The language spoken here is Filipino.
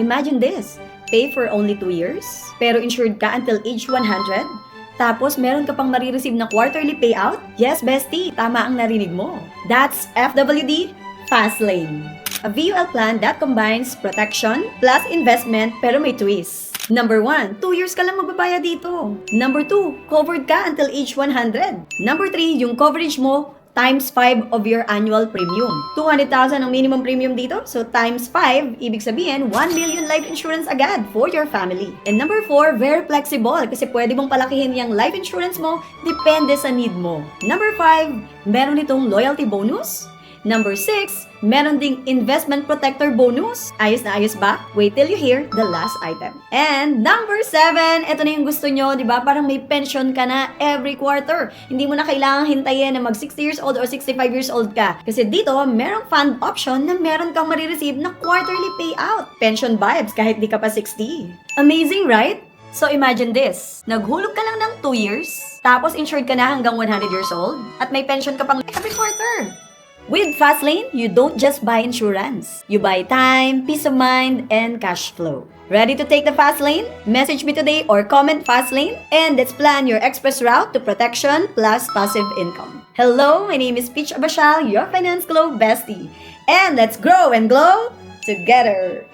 Imagine this, pay for only 2 years, pero insured ka until age 100, tapos meron ka pang marireceive na quarterly payout? Yes, bestie, tama ang narinig mo. That's FWD Fastlane. A VUL plan that combines protection plus investment pero may twist. Number 1, 2 years ka lang magbabayad dito. Number 2, covered ka until age 100. Number 3, yung coverage mo times 5 of your annual premium. 200,000 ang minimum premium dito, so times 5, ibig sabihin 1 million life insurance agad for your family. And number 4, very flexible kasi pwede mong palakihin yung life insurance mo depende sa need mo. Number 5, meron itong loyalty bonus. Number 6, meron ding investment protector bonus. Ayos na ayos ba? Wait till you hear the last item. And number 7, ito na yung gusto nyo, di ba? Parang may pension ka na every quarter. Hindi mo na kailangang hintayin na mag 60 years old or 65 years old ka. Kasi dito, merong fund option na meron kang marireceive na quarterly payout. Pension vibes kahit di ka pa 60. Amazing, right? So imagine this, naghulog ka lang ng 2 years, tapos insured ka na hanggang 100 years old, at may pension ka pang every quarter. With Fastlane, you don't just buy insurance. You buy time, peace of mind, and cash flow. Ready to take the Fastlane? Message me today or comment Fastlane and let's plan your express route to protection plus passive income. Hello, my name is Peach Abashal, your Finance Glow bestie. And let's grow and glow together!